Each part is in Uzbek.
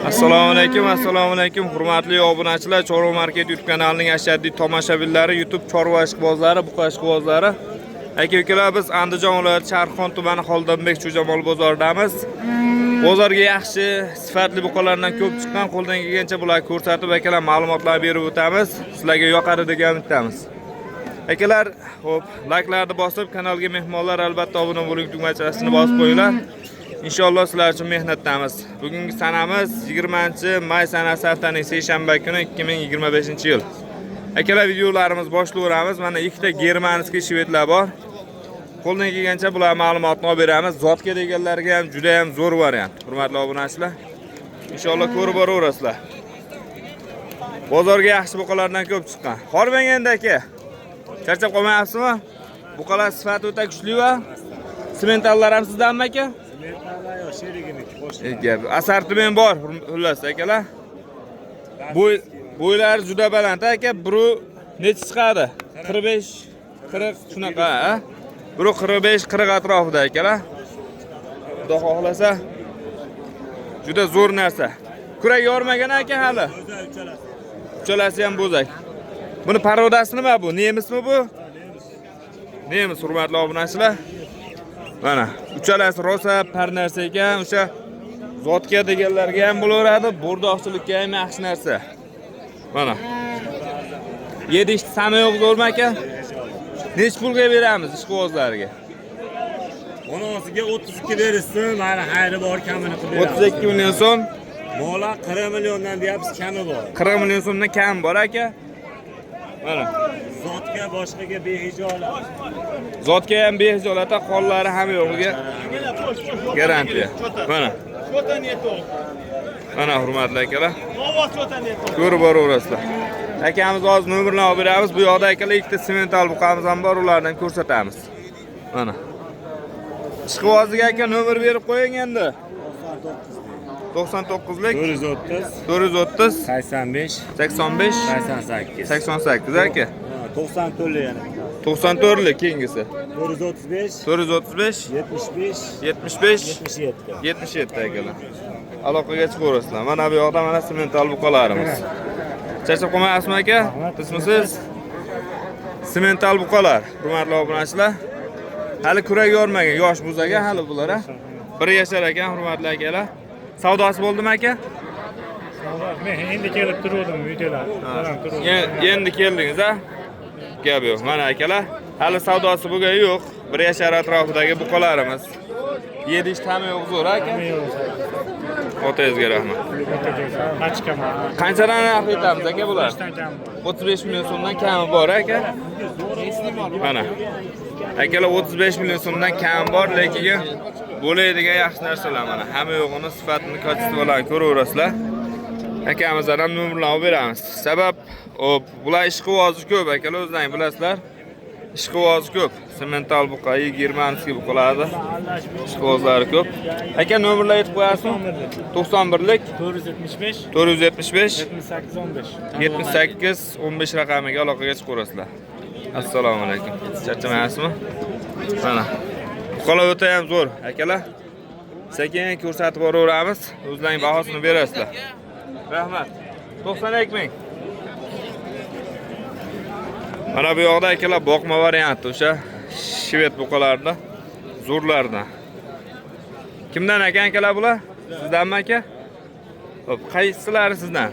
Assalomu alaykum, hurmatli obunachilar. Chorva market YouTube kanalining ashaddiy tomoshabinlari, YouTube chorva ishqibozlari, buqa ishqibozlari. Aka-ukalar, biz Andijon viloyati Sharqxon tumani Xoldonbek Cho'jamol bozoridamiz. Bozorga yaxshi, sifatli buqalardan ko'p chiqqan, qo'ldan kelgancha bularni ko'rsatib, akalar ma'lumotlar berib o'tamiz. Sizlarga yoqadi degan umiddamiz. Akalar, xo'p, like'larni bosib, kanalga mehmonlar albatta obuna bo'ling tugmachasini bosib qo'yinglar. İnşallah sizlar uchun mehnatdamiz. Bugungi sanamiz 20-may sanasi haftaning seshanba kuni 2025-yil. Akalar, videolarimiz boshlayveramiz. Mana ikkita germanskiy shvedlar bor. Qo'ldan kelgancha bular ma'lumotni olib beramiz. Zotga deganlarga ham juda ham zo'r variant. Hurmatli obunachilar, inshaalloh ko'rib boraverasizlar. Bozorga yaxshi buqalardan ko'p chiqqan. Xorbanganda aka. Charchab qolmayapsizmi? Buqalar sifati o'ta kuchli va sementallar ham sizdanmi aka? Assortiment bor, xullas akalar. Bo'ylari juda baland aka. Biri necha chiqadi? 45, 40 shunaqa, ha? Biri 45, 40 atrofida akalar. Xudo xohlasa juda zo'r narsa. Kurak yormagan aka hali. Uchalasi ham bo'zak. Buni parodasi nima bu? Nemismi bu? Nemis, hurmatli obunachilar. Mana, uchalasi rosa par narsa ekan, o'sha zotga deganlarga ham bo'laveradi, bo'rdoqchilikka ham yaxshi narsa. Mana. 7 ishti samayoq zo'rmi aka? Nech pulga beramiz ishqibozlarga? 16ga 32 berishsin, mana xayri bor, kamini qilib beramiz. 32 million so'm. Mola 40 milliondan deyapsiz, kami bor. 40 million so'mdan kam bor aka. Mana. Zotga boshqaga behijolat. Zotga ham behijolat, qo'llari ham yo'g'iga garantiya. Mana. Mana hurmatli akalar. Ko'rib boraverasizlar. Akamiz hozir nomerni olib beramiz. Bu yoqda akalar ikkita semental buqamiz ham bor, ulardan ko'rsatamiz. Mana. Ishqibozga aka nomer berib qo'ying endi. 99lik 430 85 85 88 88 aka. 94lik yana. 94lik keyingisi. 435 435 75 75 77. 77 akalar. Aloqaga chiqaverasizlar. Mana bu yoqda mana semental buqalarimiz. Charchab qolmayapsizmi aka? Ismisiz? Semental buqalar. Hurmatli obunachilar. Hali kurak yormagan, yosh bo'zaga hali bular, ha. Bir yashar ekan, hurmatli akalar. Savdosi bo'ldimi aka? Men endi kelib turdim videolar. Endi keldingiz, ha? Gap yo'q. Mana akalar, hali savdosi bo'lgan yo'q. Bir yashar atrofidagi buqalarimiz. 7 ish tami yo'q zo'r aka. Otangizga rahmat. Qanchadan narx aytamiz aka bular? 35 million so'mdan kami bor aka. Mana. Akalar 35 million so'mdan kam bor, lekin bo'ladigan yaxshi narsalar mana. Hamma yo'g'ini sifatini, kачестволарын ko'raverasizlar. Akamizdan ham nomerlarni olib beramiz. Sabab bular ishqibozi ko'p akalar, o'zlaringiz bilasizlar. Ishqibozi ko'p. Semental buqa, germanskiy buqalardi. Ishqibozlari ko'p. Aka nomerlar aytib qo'yasizmi? 91lik 475 475 78 15. 78 15 raqamiga aloqaga chiqaverasizlar. Assalomu alaykum. Charchamayapsizmi? Mana. Buqalar o'ta ham zo'r, akalar. Sekin ko'rsatib boraveramiz. O'zlaring bahosini berasizlar. Rahmat. 92 ming. Mana bu yoqda akalar boqma varianti, o'sha shved buqalarida, zo'rlardan. Kimdan ekan akalar bular? Sizdanmi aka? Xo'p, qaysilari sizdan?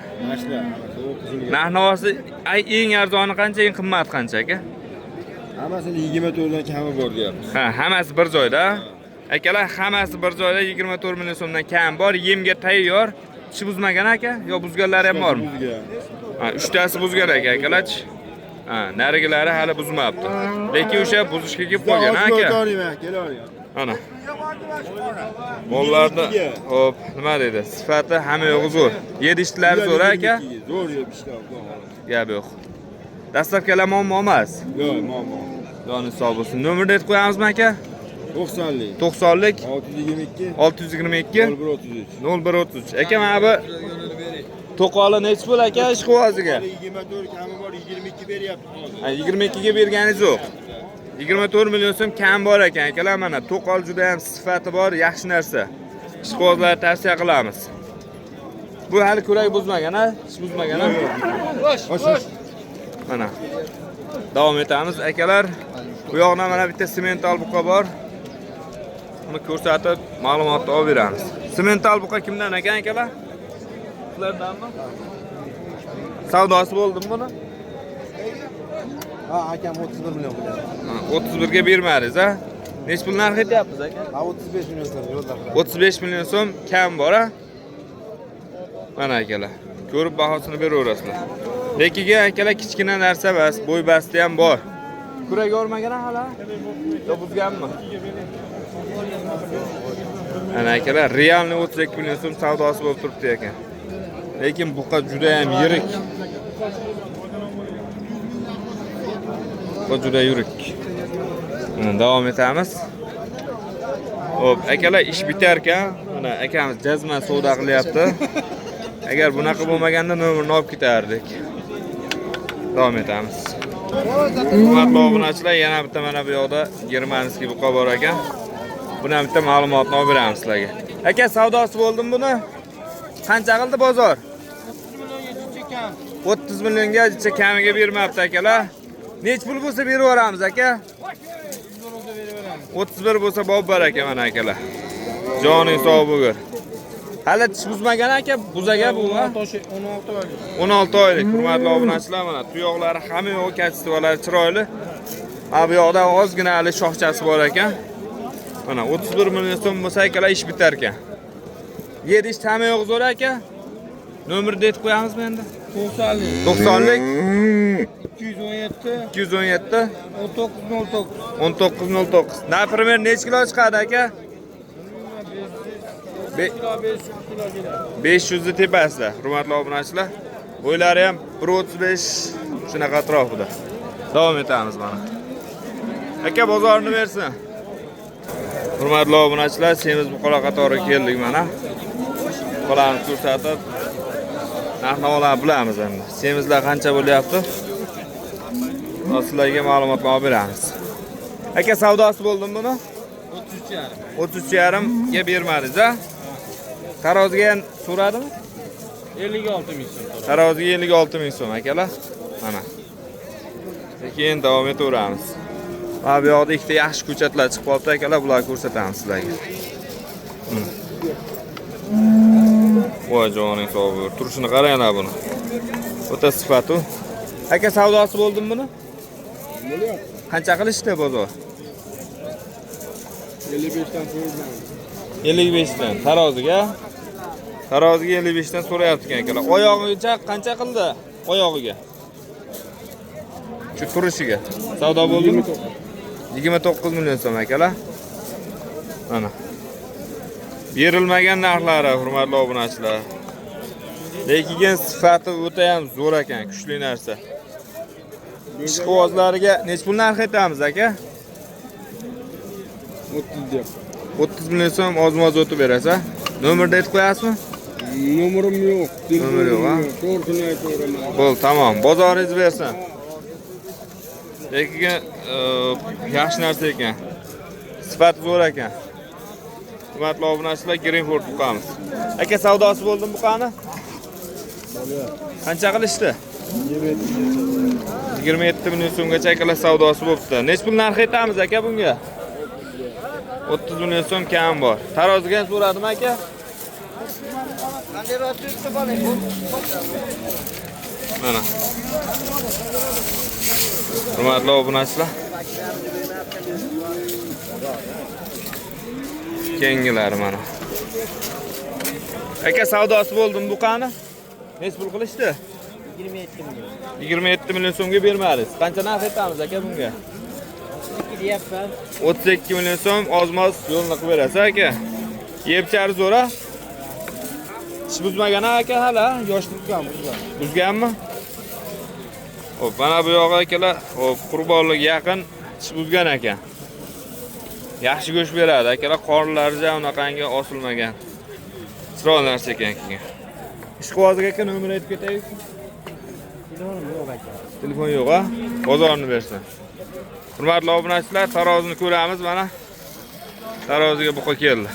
Narxi eng arzoni qancha, eng qimmat qancha aka? Hammasini 24 dan kami bor deyapmiz. Ha, hammasi bir joyda. Akalar, hammasi bir joyda 24 million so'mdan kam bor, yemga tayyor. Tishi buzmagan aka, yo buzganlari ham bormi? Ha, 3tasi buzgan aka, akalar. Ha, narigilari hali buzmabdi. Lekin o'sha buzishga kelib qolgan aka. Ana. Mollarda, hop, nima deydi? Sifati hamma yo'g'i zo'r. 7 ishlar zo'r aka. Zo'r ishlar. Gap yo'q. Dastlabkilar muammo emas. Yo'q, muammo. Yoni sog' bo'lsin. Nomerni aytib qo'yamizmi aka? 90lik 90lik 622 622 0133. 0133. Aka, mana bu to'qoli nechi pul aka ishqiboziga? 24 kami bor, 22 beryapti hozir. Ha, 22 ga berganingiz yo'q. 24 million so'm kam bor ekan akalar. Mana to'qol juda ham sifati bor, yaxshi narsa. Ishqibozlarga tavsiya qilamiz. Bu hali kurak buzmagan, ha? Ish buzmagan, ha? Boş. Mana. Davom etamiz, akalar. Bu yoqda mana bitta semental buqa bor. Uni ko'rsatib, ma'lumotni olib beramiz. Semental buqa kimdan ekan, akalar? Sizlardanmi? Savdosi bo'ldimi buni? Ha, akam 31 milyon bo'lyapti. 31 ga bermadingiz, ha? Nech pul narx aytyapsiz, aka? Ha, 35 milyon so'm yo'lda. 35 million so'm kam bor, ha? Mana akalar. Ko'rib bahosini beraverasizlar. Lekin akalar kichkina narsa bas, bo'y basti ham bor. Kurak o'rmagan hali? Yo buzganmi? Ana akalar, realni 32 million so'm savdosi bo'lib turibdi ekan. Lekin buqa juda ham yirik. Bu juda yirik. Davom etamiz. Hop, akalar ish bitar ekan, mana akamiz jazman savdo qilyapti. Agar bunaqa bo'lmaganda nomerni olib ketardik. Davom etamiz. Hurmatli obunachilar, yana bitta mana bu yoqda germanskiy buqa bor ekan. Buni bitta ma'lumotni olib beramiz sizlarga. Aka, savdosi bo'ldimi buni? Qancha qildi bozor? 30 millionga kamiga bermabdi akalar. Nech pul bo'lsa berib yuboramiz aka? 31 bo'lsa bob bar aka mana akalar. Joning sog' bo'lgur. Hali tish buzmagan aka, buzaga bu 16 oylik. Hurmatli obunachilar, mana tuyoqlari hamma yo'q, kachistvalari chiroyli. Bu yoqda ozgina hali shoxchasi bor ekan. Mana 31 million so'm bo'lsa akalar ish bitar ekan. Yedish hamma yo'q zo'r aka. Nomerni aytib qo'yamizmi endi? 90lik 217 1909. Na primer necha kilo chiqadi aka? 500 tepasida. Hurmatli obunachilar, bo'ylari ham 135 shunaqa atrofida. Davom etamiz mana. Aka bozorni bersin. Hurmatli obunachilar, semiz buqalar qatori keldik mana. Buqalarni ko'rsatib narx-navolarni bilamiz endi. Semizlar qancha bo'lyapti? Sizlarga ma'lumotlar olib beramiz. Aka savdosi bo'ldimi buni? 33,5 ga bermadingiz, ha? Taroziga so'radimi? 56 ming so'm. Taroziga 56 ming so'm akalar. Mana. Keyin davom etaveramiz. Mana bu yoqda ikkita yaxshi ko'chatlar chiqib qoldi akalar, bularni ko'rsatamiz sizlarga. Voy joning sog' bo'l. Turishini qaranglar buni. O'ta sifatu. Aka savdosi bo'ldimi buni? Bo'lyapti. Qancha qilishdi bozor? 55 dan so'rayman. 55 dan taroziga. Taroziga 55 dan so'rayapti akalar. Oyog'iga qancha qildi? Oyog'iga. Shu turishiga. Savdo bo'ldimi? 29 million so'm akalar. Mana. Berilmagan narxlari, hurmatli obunachilar. Lekin sifati o'ta ham zo'r ekan, kuchli narsa. Ishqibozlariga nech pul narx aytamiz aka? 30 deb. 30 million so'm oz-moz o'tib berasiz. Nomerni aytib qo'yasizmi? Nomerim yo'q. Nomer yo'q, ha? To'g'risini aytaveraman. Bo'l, tamom. Bozoringiz bersin. Lekin yaxshi narsa ekan. Sifat zo'r ekan. Hurmatli obunachilar, Greenford buqamiz. Aka savdosi bo'ldimi buqani? Qancha qilishdi? 27 million so'mgacha akalar savdosi bo'libdi. Nech pul narx aytamiz aka bunga? 30 million so'm kam bor. Taroziga so'radimi aka? Mana. Hurmatli obunachilar. Kengilari mana. Aka savdosi bo'ldimi buqani? Nech pul qilishdi? 27 million so'mga bermadingiz. Qancha narx aytamiz aka bunga? 32 million so'm oz-moz yo'lni qilib berasiz aka. Yeb-chari zo'ra. Ish buzmagan aka hali, yosh buzganmi? Hop, mana bu yo'q akalar, hop, qurbonlik yaqin ish buzgan ekan. Yaxshi go'sht beradi akalar, qornlari unaqangi osilmagan. Chiroyli narsa ekan keyin. Ishqibozga aka nomer aytib ketaylik. Telefon yo'q, ha? Bozorni bersin. Hurmatli obunachilar, tarozini ko'ramiz mana. Taroziga buqa keldi.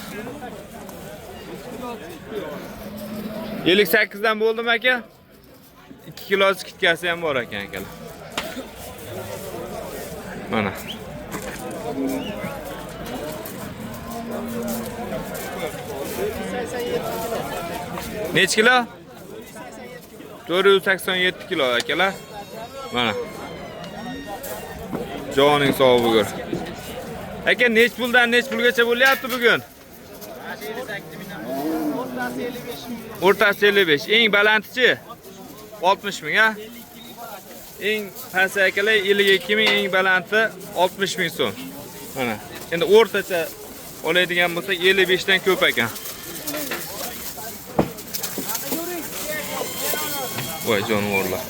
58 dan bo'ldimi aka? 2 kilosi kitkasi ham bor ekan akalar. Mana. Nech kilo? 487 kilo akalar. Mana. Joning sog' bo'lgur. Aka nech puldan nech pulgacha bo'lyapti bugun? O'rtasi 55. Eng balandichi 60 ming, ha? Eng past akalar 52 ming, eng balandi 60 ming so'm. Mana. Endi o'rtacha oladigan bo'lsa 55 dan ko'p ekan. Voy jonivorlar.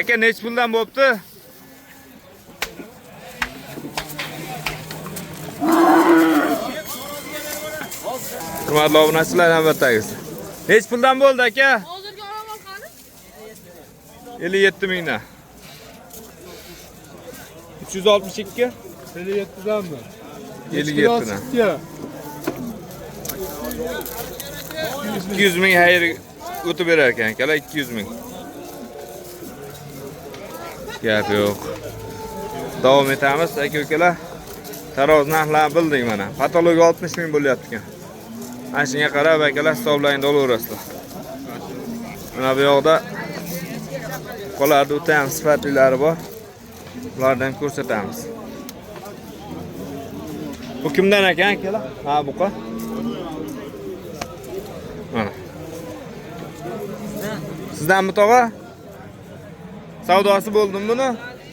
Aka nech puldan bo'pti? Hurmatli obunachilar, navbatdagisi. Nech puldan bo'ldi aka? Hozirgi orom qani? 57 mingdan. 362 57 danmi? 57 dan. 200 ming hayır o'tib berar ekan akalar, 200 ming. Gap yo'q. Davom etamiz aka-ukalar. Taroz narxlarini bildik mana. Patolog 60 ming bo'lyapti ekan. Mana shunga qarab akalar hisoblayinda olaverasizlar. Mana bu yoqda qo'larda o'ta ham sifatlilari bor. Ulardan ko'rsatamiz. Bu kimdan ekan akalar? Ha, buqa. Mana. Sizdanmi tog'a? Savdosi bo'ldimi buni?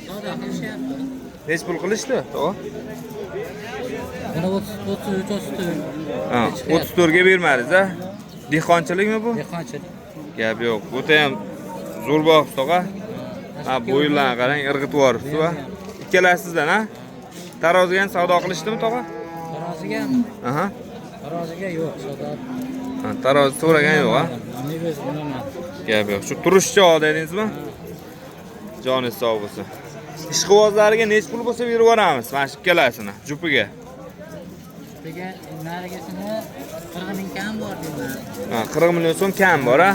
Savdo qilishyapti. Nech pul qilishdi, tog'a? Buni 33. Ha, 34 ga bermadingiz, ha? Dehqonchilikmi bu? Dehqonchilik. Gap yo'q. Bu ham zo'r bo'pti, tog'a. Ha, bo'yinlarni qarang, irg'itib yuboribsiz, va. Ikkalasizdan, ha? Taroziga ham savdo qilishdimi, tog'a? Tarozigami? Aha. Taroziga yo'q, savdo. Ha, tarozi so'ragan yo'q, ha? Negiz bilaman. Gap yo'q. Shu turishcha ol dedingizmi? Joningiz sog' bo'lsin. Ishqibozlariga nech pul bo'lsa berib yuboramiz, mana shu ikkalasini, jupiga. Jupiga narigasini 40 ming kam bor deyman. Ha, 40 million so'm kam bor, ha?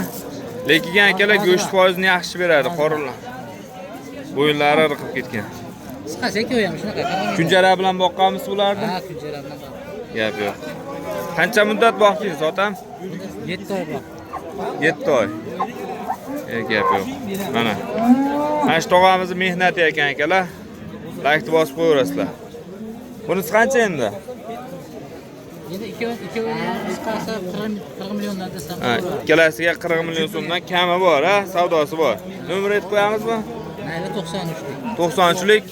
Lekin akalar go'sht foizini yaxshi beradi, qorinlar. Bo'yinlari irqib ketgan. Qisqasi-ku ham shunaqa. Kunjara bilan boqqanmiz bularni? Ha, kunjara bilan. Gap yo'q. Qancha muddat boqdingiz, otam? 7 oy bor. 7 oy. Gap yo'q. Mana. Mana shu tog'amizning mehnati ekan akalar. Laykni bosib qo'yaverasizlar. Bunisi qancha endi? Endi ikkovining qisqasi 40 milliondan desam. Ha, ikkalasiga 40 million so'mdan kami bor, ha? Savdosi bor. Nomer aytib qo'yamizmi? Mayli 93lik. 93lik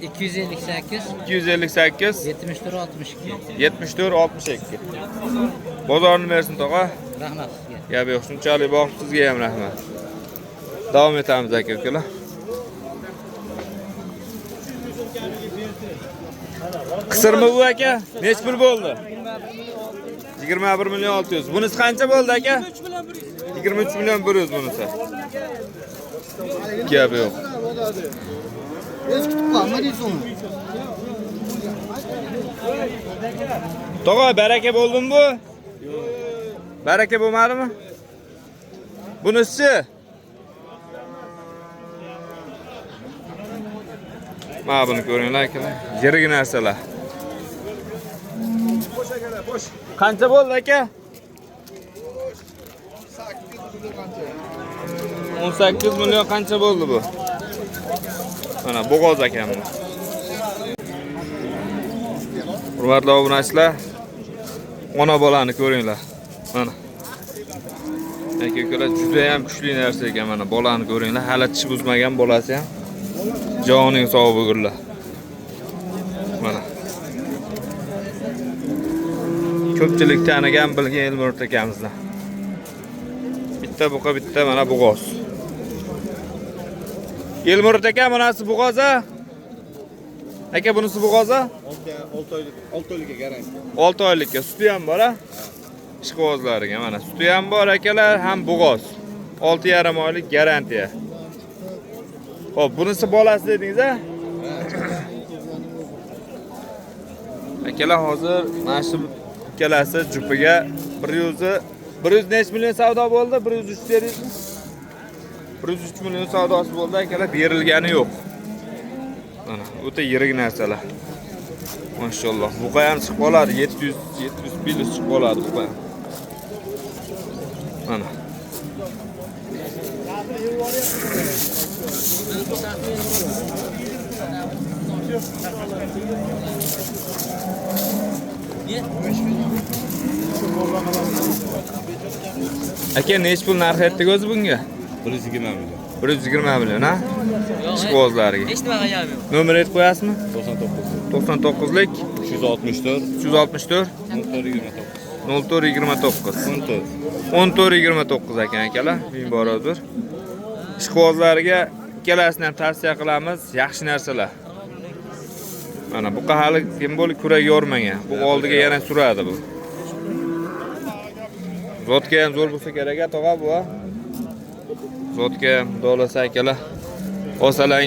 258 258 74 62. 74 62. Bozorni bersin tog'a. Rahmat sizga. Gap yo'q, shunchalik boqib sizga ham rahmat. Davom etamiz aka-ukalar. Qisirmi bu aka? Nech pul bo'ldi? 21 million 600. Bunisi qancha bo'ldi aka? 23 million 100 bunisi. Gap yo'q. Tog'a baraka bo'ldimi bu? Baraka bo'lmadimi? Bunisi mana buni ko'ringlar akalar. Yirik narsalar. Qancha bo'ldi aka? 18 million qancha bo'ldi bu? Mana bo'g'oz ekanmi? Hurmatli obunachilar, ona bolani ko'ringlar. Mana. Aka-ukalar juda ham kuchli narsa ekan, mana bolani ko'ringlar, hali tish buzmagan bolasi ham. Joning sog' bo'lgurlar. Mana. Ko'pchilik tanigan bilgan Elmurod akamizdan. Bitta buqa, bitta mana bo'g'oz. Elmurod aka, bunisi bo'g'oz-a? Aka, bunisi bo'g'oz-a? 6 oylikka garanti. 6 oylikka suti ham bor-a? Ishqibozlariga mana suti ham bor akalar, ham bo'g'oz. 6,5 oylik garantiya. Xo'p, bunisi bolasi dedingiz-a? Akalar hozir mana shu ikkalasi jupiga 100 necha million savdo bo'ldi? 103 deringizmi? 103 million savdosi bo'ldi, akalar berilgani yo'q. Mana o'ta yirik narsalar. Maşallah. Bu ham chiqib qoladi. 700 700 chiqib qoladi bu ham. Mana. Aka nech pul narx aytdik o'zi bunga? 120 million. 120 million, ha? Ishqibozlariga. Hech nima qilmayapman. Nomer aytib qo'yasizmi? 99. 99lik 364 364 0429. 1429 ekan akalar. Ming bor uzr. Ishqibozlariga ikkalasini ham tavsiya qilamiz. Yaxshi narsalar. Mana bu hali simbolik kurak yormagan. Bu oldiga yana suradi bu. Zotga ham zo'r bo'lsa kerak tog'a bu. Zotga ham dolasa akalar. Olsalang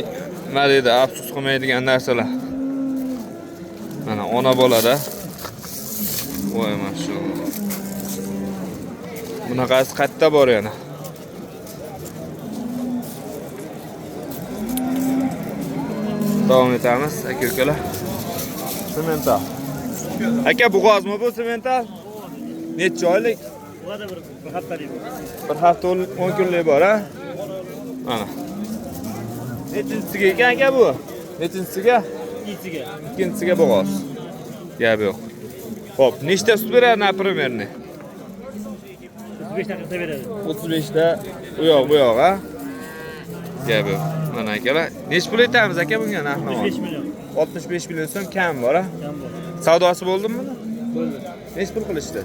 nima deydi, afsus qilmaydigan narsalar. Mana ona bolada. Voy mashallah. Bunaqasi qayerda bor yana? Davom etamiz aka-ukalar. Semental. Aka bo'g'ozmi bu semental? Necha oylik? Bularda bir haftalik. Bir hafta 10 kunlik bor, ha? Mana. Nechinchisiga ekan aka bu? Nechinchisiga? Ikkinchisiga bo'g'oz. Gap yo'q. Xo'p, nechta sut beradi напримерni? 35 ta qilsa beradi. 35 ta u yoq bu yoq, ha? Gap yo'q. Mana akalar, nech pul aytamiz aka bunga narxni? 65 million. 65 million so'm kam bor, ha? Kam bor. Savdosi bo'ldimi buni? Bo'ldi. Nech pul qilishdi?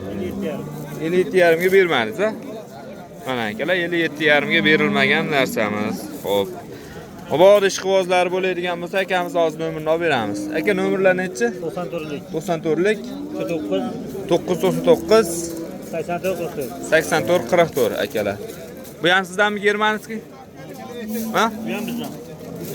57,5. 57,5 ga bermadingiz, ha? Mana akalar, 57,5 ga berilmagan narsamiz. Xo'p. Obod ishqibozlar bo'ladigan bo'lsa, akamiz hozir nomerini olib beramiz. Aka nomerlar nechi? 94lik. 94lik 9 999 84 44. 84 44 akalar. Bu ham sizdanmi germanskiy? Ha? Bu ham bizdan.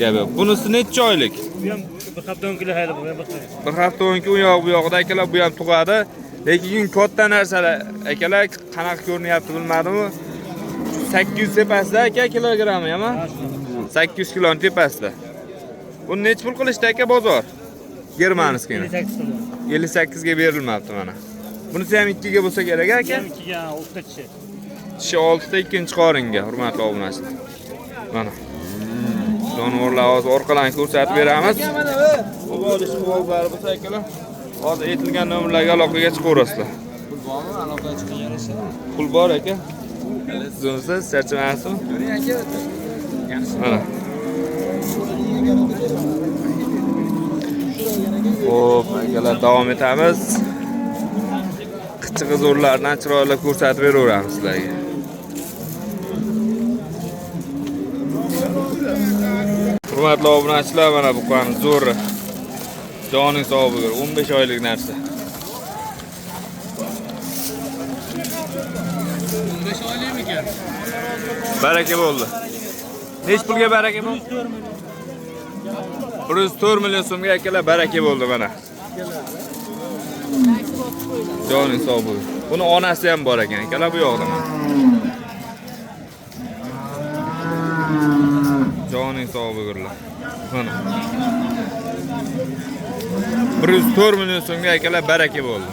Gap yo'q. Bunisi necha oylik? Bu ham bir hafta 10 kilo hayli bu ham bir. Bir hafta 10 kun u yoq bu yoqda akalar, bu ham tug'adi. Lekin katta narsalar akalar qanaqa ko'rinyapti bilmadimmi? 800 tepasida aka kilogrammi, ha? 800 kilon tepasida. Buni necha pul qilishdi aka bozor? Germanskiyni 58 ga berilmabdi mana. Bunisi ham 2 ga bo'lsa kerak aka. 2 ga 6 ta tishi. Tishi 6 ta ikkinchi qoringa, hurmatli obunachilar. Mana. Jonivorlar hozir orqadan ko'rsatib beramiz. Obod ishqibozlari bo'lsa akalar, hozir aytilgan nomerlarga aloqaga chiqaverasizlar. Pul bormi? Aloqaga chiqqaningizda? Pul bor aka. Siz charchamasizmi? Yaxshi. Mana. Xo'p, akalar davom etamiz. Qichqi zo'rlardan chiroyli ko'rsatib beraveramiz sizlarga. Hurmatli obunachilar, mana bu qani zo'ri. Joning sog' bo'lsin. 15 oylik narsa. 15 oylikmikan? Baraka bo'ldi. Nech pulga baraka bo'ldi? 104 million so'mga akalar baraka bo'ldi mana. Joning sog' bo'lsin. Buni onasi ham bor ekan, akalar bu yoqda mana. Joning sog' bo'lsinlar. Mana. 104 million so'mga akalar baraka bo'ldi.